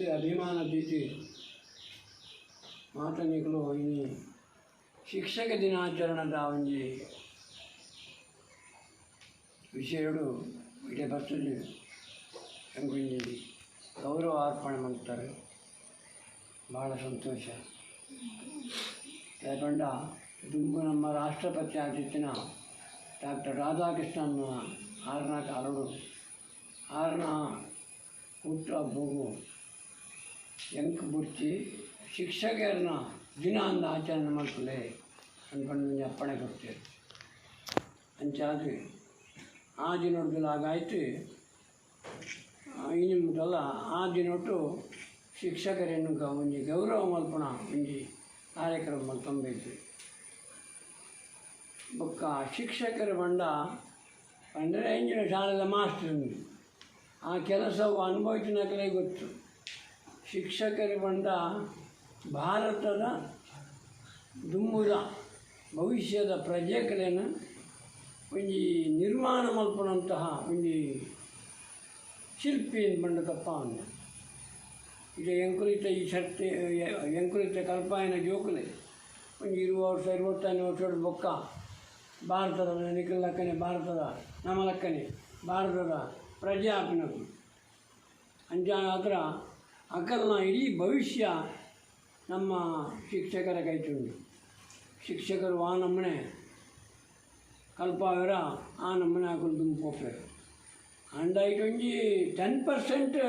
ಮಸ್ತ್ ಅಭಿಮಾನ ದೀತಿ ಮಾತನಿಗಳು ಇನ್ನು ಶಿಕ್ಷಕ ದಿನಾಚರಣದ ಒಂಜಿ ವಿಷಯಗಳು ಇಡೀ ಬರ್ತದೆ ಎಂಕೊಂಜಿ ಗೌರವ ಅರ್ಪಣೆ ಮಾಡ್ತಾರೆ. ಭಾಳ ಸಂತೋಷ. ಯಾಕಂಡ ದುಂಬು ನಮ್ಮ ರಾಷ್ಟ್ರಪತಿ ಆಗಿತ್ತಿನ ಡಾಕ್ಟರ್ ರಾಧಾಕೃಷ್ಣನ್ ಆರನ ಕಾಲಡು ಆರನ ಹುಟ್ಟು ಹಬ್ಬಗೂ ಎಂಕ್ ಬುರ್ಚಿ ಶಿಕ್ಷಕರನ್ನ ದಿನ ಅಂದ ಆಚರಣೆ ಮಾಡ್ಕೊಳ್ಳಿ ಅಂದ್ಕೊಂಡು ಅಪ್ಪಣೆ ಕೊಡ್ತೇವೆ. ಅಂಚಾದ್ರೆ ಆ ದಿನೊಡ್ದಲ್ಲ ಆಗಾಯ್ತು. ಇನ್ನು ಮುಟ್ಟಲ್ಲ ಆ ದಿನೊಟ್ಟು ಶಿಕ್ಷಕರನ್ನು ಒಂಜಿ ಗೌರವ ಮಲ್ಪಣ ಒಂಜಿ ಕಾರ್ಯಕ್ರಮ ಮಲ್ಕೊಂಬೇಕು. ಬೊಕ್ಕ ಶಿಕ್ಷಕರ ಬಂಡ ಅಂದರೆ ಇಂಜಿನ ಶಾಲೆದ ಮಾಸ್ಟರ್ ಆ ಕೆಲಸವು ಅನುಭವಿಸಿನಕಲೇ ಗೊತ್ತು. ಶಿಕ್ಷಕರ ಬಂಡ ಭಾರತದ ದುಂಬುದ ಭವಿಷ್ಯದ ಪ್ರಜೆಗಳನ್ನು ಒಂಜಿ ನಿರ್ಮಾಣ ಮಲ್ಪನಂತಹ ಒಂಜಿ ಶಿಲ್ಪಿ ಬಂಡ ತಪ್ಪ ಅಂದ. ಈಗ ಎಂಕುಲಿತ ಈ ಶಕ್ತಿ ಎಂಕುಲಿತ ಕಲ್ಪಾಯನ ಜೋಕುಲೆ ಒಂದು 20 ವರ್ಷ 25 ವರ್ಷದ ಬೊಕ್ಕ ಭಾರತದ ನಿಖಿಲಕ್ಕನೆ ಭಾರತದ ನಮಲಕ್ಕನೆ ಭಾರತದ ಪ್ರಜೆ ಆಪಿನಕು ಅಂಚ ಅದರ ಅಕಲ್ನ ಇಡೀ ಭವಿಷ್ಯ ನಮ್ಮ ಶಿಕ್ಷಕರ ಕೈತುಂಡು. ಶಿಕ್ಷಕರು ಆ ನಮ್ಮನೆ ಕಲ್ಪಾವರ ಆ ನಮ್ಮನೆ ಹಾಕೊಂಡು ದುಂಪೋಪೇರು ಅಂಡಾಯ್ತು ಒಂಜಿ 10%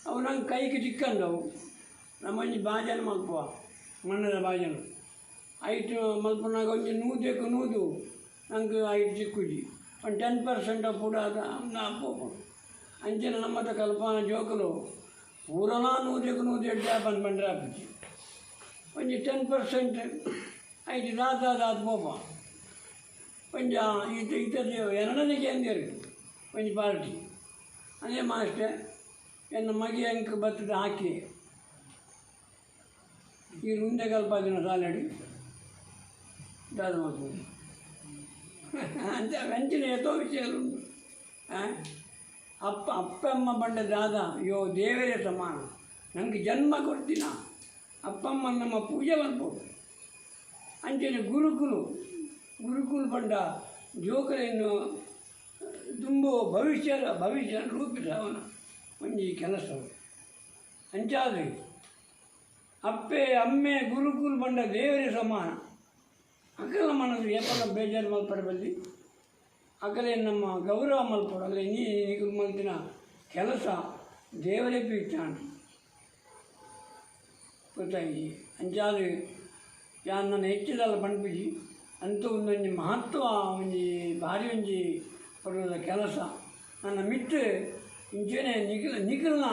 ಅವು ನಂಗೆ ಕೈಗೆ ಚಿಕ್ಕಂದವು. ನಮ್ಮಂಜಿ ಬಾಜನ ಮಲ್ಪುವ ಮಣ್ಣದ ಬಾಜನ ಐಟು ಮಲ್ಪನಾಗ ಒಂಜಿ ನೂದೆಕು ನೂದು ನಂಗೆ ಐಟು ಚಿಕ್ಕುಜಿ ಒಂದು 10% ಕೂಡ ಅದು ಅಪ್ಪು ಅಂಚಿನ ನಮ್ಮತ್ತ ಕಲ್ಪನ ಜೋಕಲು ಪೂರನ ನೂದೆಕು ನೂದು ಎಡ್ಡೆ ಬಂದ್ರೆ ಹಾಪಿಜಿ ಒಂಜಿ 10% ಐದು ದಾದ ಪೋಪ ಒಂಜ ಇತದ್ದು ಎರಡನಿಗೆ ಅಂದಿರು ಒಂಜಿ ಪಾರ್ಟಿ ಅದೇ ಮಾಸ್ಟರ್ ಎನ್ನ ಮಗೆ ಅಂಕ ಬತ್ತದ ಹಾಕಿ ಈ ಮುಂದೆ ಕಲ್ಪಾದಿನ ಸಾಲಡಿ ದಾದ ಮಾಡ್ಬೋದು ಅಂತ ವಂಚನೆ ಎತ್ತೋ ವಿಷಯಗಳುಂಟು. ಅಪ್ಪಮ್ಮ ಬಂಡ ದಾದ ಅಯ್ಯೋ ದೇವರೇ ಸಮಾನ ನನಗೆ ಜನ್ಮ ಕೊಡ್ತೀನ ಅಪ್ಪಮ್ಮ ನಮ್ಮ ಪೂಜೆ ಮಾಡ್ಬೋದು. ಅಂಚನೆ ಗುರುಕುಲು ಬಂಡ ಜೋಕಲೆಯನ್ನು ತುಂಬು ಭವಿಷ್ಯ ರೂಪಿಸ ಅವನ ಒಂಜಿ ಕೆಲಸವು ಅಂಚಾದ್ರೆ ಅಪ್ಪೆ ಅಮ್ಮೆ ಗುರುಕುಲ್ ಬಂಡ ದೇವರೇ ಸಮಾನ. ಅಕಲ ಮನಸ್ಸು ಏಪಲ ಬೇಜಾರು ಮಲ್ಪಡ ಬಲ್ಲಿ ಅಕಲೇ ನಮ್ಮ ಗೌರವ ಮಲ್ಪಡ ಅಲ್ಲೇ ನೀರು ಮಲ್ತಿನ ಕೆಲಸ ದೇವರೇ ಪೀಚಾಣ ಗೊತ್ತಾಗಿ ಅಂಚಾದ್ರೆ ಯಾರು ನನ್ನ ಹೆಚ್ಚಿದಲ್ಲ ಪಂಪಿಜಿ ಅಂತೂ ಒಂದೊಂದು ಮಹತ್ವ ಒಂಜಿ ಭಾರಿ ಒಂಜಿ ಪಡುವುದ ಕೆಲಸ ನನ್ನ ಮಿಟ್ಟು ಇಂಚೆನೆ ನಿಖಿಲ್ನ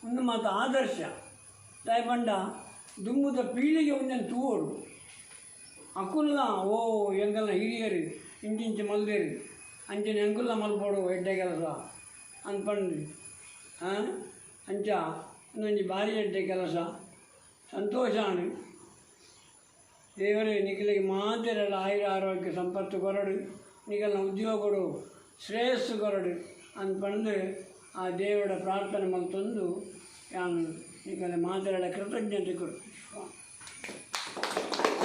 ಒಂದು ಮಾತು ಆದರ್ಶ ದಯಪಂಡ ದುಂಬುದ ಪೀಳಿಗೆ ಒಂದನ್ನು ತೂವೋಡು ಅಕುಲ್ನ ಓ ಎಂಗಲ್ನ ಹಿರಿಯರು ಇಂಚಿಂಚು ಮಲ್ದೇರು ಅಂಚನೆ ಎಂಕುಲ್ನ ಮಲ್ಪೋಡು ಎಡ್ಡೆ ಕೆಲಸ ಅಂದ್ಪಂಡು ಅಂಚ ಇನ್ನೊಂದು ಭಾರಿ ಎಡ್ಡೆ ಕೆಲಸ ಸಂತೋಷ ಅನು ದೇವರೇ ನಿಖಿಲಿಗೆ ಮಾತೆರಲ್ಲ ಆಯುರ ಆರೋಗ್ಯ ಸಂಪತ್ತು ಕೊರಡು ನಿಖಲ್ನ ಉದ್ಯೋಗ ಕೊಡು ಶ್ರೇಯಸ್ಸು ಕೊರಡು ಅಂದ್ಪಂಡು ಆ ದೇವರ ಪ್ರಾರ್ಥನೆ ಮಲ್ತೊಂದು ಯಾನು ನಿಖಲ ಮಾತೆರಳ ಕೃತಜ್ಞತೆ ಕೊಡು.